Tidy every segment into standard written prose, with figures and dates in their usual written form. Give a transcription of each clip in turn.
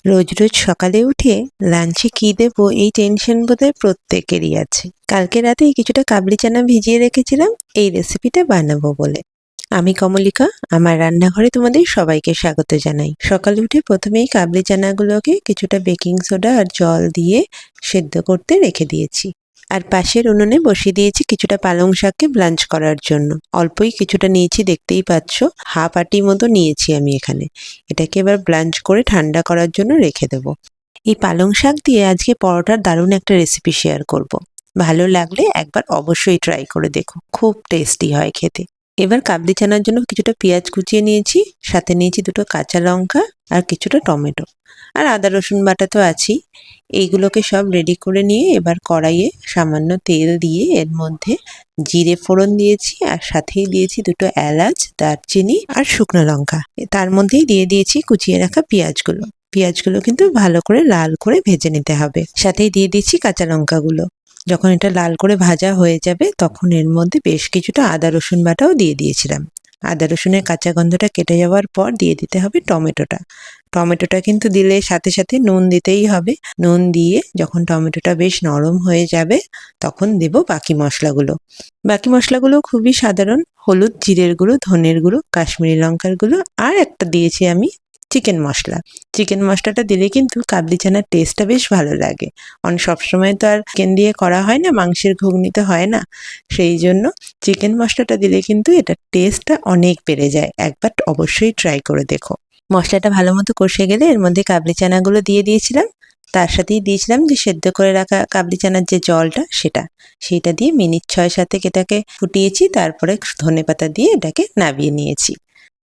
রোজ রোজ সকালে উঠে লাঞ্চে কি দেবো এই টেনশন বোধহয় প্রত্যেকেরই আছে। কালকে রাতেই কিছুটা কাবলি চানা ভিজিয়ে রেখেছিলাম এই রেসিপিটা বানাবো বলে। আমি কমলিকা, আমার রান্নাঘরে তোমাদের সবাইকে স্বাগত জানাই। সকালে উঠে প্রথমেই কাবলি চানাগুলোকে কিছুটা বেকিং সোডা আর জল দিয়ে সেদ্ধ করতে রেখে দিয়েছি। আর পাশের উনুনে বসিয়ে দিয়েছি কিছুটা পালং শাককে ব্লাঞ্চ করার জন্য। অল্পই কিছুটা নিয়েছি, দেখতেই পাচ্ছ, হাফ আটি মতো নিয়েছি আমি এখানে। এটাকে এবার ব্লাঞ্চ করে ঠান্ডা করার জন্য রেখে দেবো। এই পালং শাক দিয়ে আজকে পরোটার দারুণ একটা রেসিপি শেয়ার করব। ভালো লাগলে একবার অবশ্যই ট্রাই করে দেখো, খুব টেস্টি হয় খেতে। এবার কাবলি চানার জন্য কিছুটা পেঁয়াজ কুচিয়ে নিয়েছি, সাথে নিয়েছি দুটো কাঁচা লঙ্কা আর কিছুটা টমেটো, আর আদা রসুন বাটা তো আছেই। এইগুলোকে সব রেডি করে নিয়ে এবার কড়াইয়ে সামান্য তেল দিয়ে এর মধ্যে জিরে ফোড়ন দিয়েছি, আর সাথেই দিয়েছি দুটো এলাচ, দারচিনি আর শুকনো লঙ্কা। তার মধ্যেই দিয়ে দিয়েছি কুচিয়ে রাখা পেঁয়াজগুলো। পেঁয়াজগুলো কিন্তু ভালো করে লাল করে ভেজে নিতে হবে। সাথেই দিয়ে দিচ্ছি কাঁচা লঙ্কাগুলো। যখন এটা লাল করে ভাজা হয়ে যাবে তখন এর মধ্যে বেশ কিছুটা আদা রসুন বাটাও দিয়ে দিয়েছিলাম। আদা রসুনের কাঁচা গন্ধটা কেটে যাওয়ার পর দিয়ে দিতে হবে টমেটোটা। টমেটোটা কিন্তু দিলে সাথে সাথে নুন দিতেই হবে। নুন দিয়ে যখন টমেটোটা বেশ নরম হয়ে যাবে তখন দেব বাকি মশলাগুলো। বাকি মশলাগুলো খুবই সাধারণ: হলুদ, জিরের গুঁড়ো, ধনের গুঁড়ো, কাশ্মীরি লঙ্কার গুঁড়ো, আর একটা দিয়েছি আমি চিকেন মশলা। চিকেন মশলাটা দিলে কিন্তু কাবলি চানার টেস্টটা বেশ ভালো লাগে। সবসময় তো আর চিকেন দিয়ে করা হয় না, মাংসের ঘুগনিতে হয় না, সেই জন্য চিকেন মশলাটা দিলে কিন্তু এটার টেস্টটা অনেক বেড়ে যায়। একবার অবশ্যই ট্রাই করে দেখো। মশলাটা ভালো মতো কষে গেলে এর মধ্যে কাবলি চানাগুলো দিয়ে দিয়েছিলাম। তার সাথেই দিয়েছিলাম যে সেদ্ধ করে রাখা কাবলি চানার যে জলটা সেইটা দিয়ে মিনিট 6-7 এটাকে ফুটিয়েছি। তারপরে ধনেপাতা দিয়ে এটাকে নামিয়ে নিয়েছি।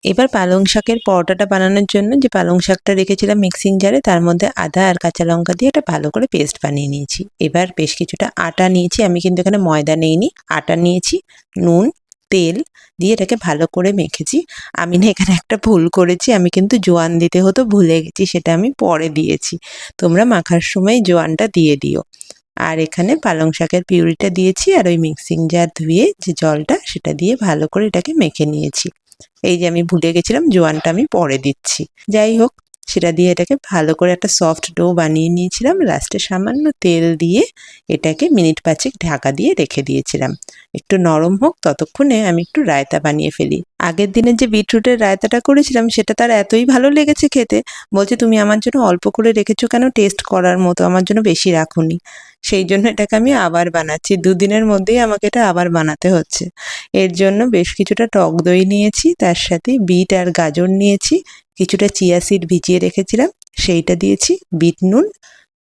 এবার পালং শাকের পরোটাটা বানানোর জন্য যে পালং শাকটা রেখেছিলাম মিক্সিং জারে, তার মধ্যে আদা আর কাঁচা লঙ্কা দিয়ে একটা ভালো করে পেস্ট বানিয়ে নিয়েছি। এবার বেশ কিছুটা আটা নিয়েছি, আমি কিন্তু এখানে ময়দা নেইনি, আটা নিয়েছি। নুন, তেল দিয়ে এটাকে ভালো করে মেখেছি। আমি না এখানে একটা ভুল করেছি, আমি কিন্তু জোয়ান দিতে হতো, ভুলে গেছি, সেটা আমি পরে দিয়েছি। তোমরা মাখার সময় জোয়ানটা দিয়ে দিও। আর এখানে পালং শাকের পিউরিটা দিয়েছি, আর ওই মিক্সিং জার ধুয়ে যে জলটা সেটা দিয়ে ভালো করে এটাকে মেখে নিয়েছি। এই যে আমি ভুলে গেছিলাম, জোয়ানটা আমি পরে দিচ্ছি। যাই হোক, সেটা দিয়ে এটাকে ভালো করে একটা সফট ডো বানিয়ে নিয়েছিলাম। লাস্টে সামান্য তেল দিয়ে এটাকে মিনিট 5 ঢাকা দিয়ে রেখে দিয়েছিলাম। একটু নরম হোক, ততক্ষণে আমি একটু রায়তা বানিয়ে ফেলি। আগের দিনের যে বিটরুটের রায়তাটা করেছিলাম সেটা তার এতই ভালো লেগেছে খেতে, বলছে তুমি আমার জন্য অল্প করে রেখেছো কেন, টেস্ট করার মতো, আমার জন্য বেশি রাখুনি। সেই জন্য এটাকে আমি আবার বানাচ্ছি, 2 দিনের মধ্যেই আমাকে এটা আবার বানাতে হচ্ছে। এর জন্য বেশ কিছুটা টক দই নিয়েছি, তার সাথে বিট আর গাজর নিয়েছি, কিছুটা চিয়া সিড ভিজিয়ে রেখেছিলাম সেইটা দিয়েছি, বিট নুন,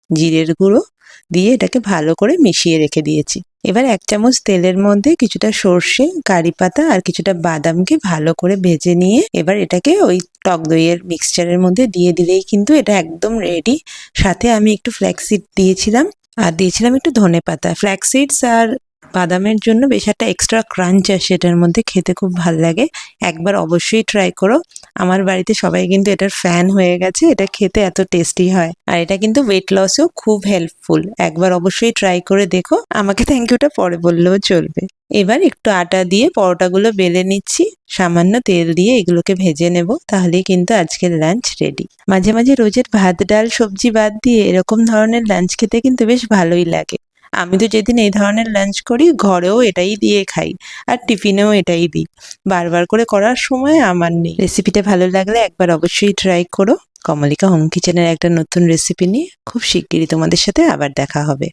জিরের গুঁড়ো দিয়ে এটাকে ভালো করে মিশিয়ে রেখে দিয়েছি। এবার 1 চামচ তেলের মধ্যে কিছুটা সর্ষে, কারি পাতা আর কিছুটা বাদামকে ভালো করে ভেজে নিয়ে এবার এটাকে ওই টক দইয়ের মিক্সচারের মধ্যে দিয়ে দিলেই কিন্তু এটা একদম রেডি। সাথে আমি একটু ফ্ল্যাক্স সিড দিয়েছিলাম, আর দিয়েছিলাম একটু ধনেপাতা। ফ্ল্যাক্স সিডস আর বাদামের জন্য বেশ একটা এক্সট্রা ক্রাঞ্চ আসে এটার মধ্যে, খেতে খুব ভাল লাগে। একবার অবশ্যই ট্রাই করো। আমার বাড়িতে সবাই কিন্তু এটার ফ্যান হয়ে গেছে, এটা খেতে এত টেস্টি হয়। আর এটা কিন্তু ওয়েট লসেও খুব হেল্পফুল। একবার অবশ্যই ট্রাই করে দেখো, আমাকে থ্যাংক ইউটা পরে বললেও চলবে। এবার একটু আটা দিয়ে পরোটাগুলো বেলে নিচ্ছি, সামান্য তেল দিয়ে এগুলোকে ভেজে নেব, তাহলেই কিন্তু আজকের লাঞ্চ রেডি। মাঝে মাঝে রোজের ভাত ডাল সবজি বাদ দিয়ে এরকম ধরনের লাঞ্চ খেতে কিন্তু বেশ ভালোই লাগে। আমি তো যেদিন এই ধরনের লাঞ্চ করি ঘরেও এটাই দিয়ে খাই, আর টিফিনেও এটাই দিই। বারবার করে করার সময় আমার নেই। রেসিপিটা ভালো লাগলে একবার অবশ্যই ট্রাই করো। কমলিকা হোম কিচেনের একটা নতুন রেসিপি নিয়ে খুব শিগগিরই তোমাদের সাথে আবার দেখা হবে।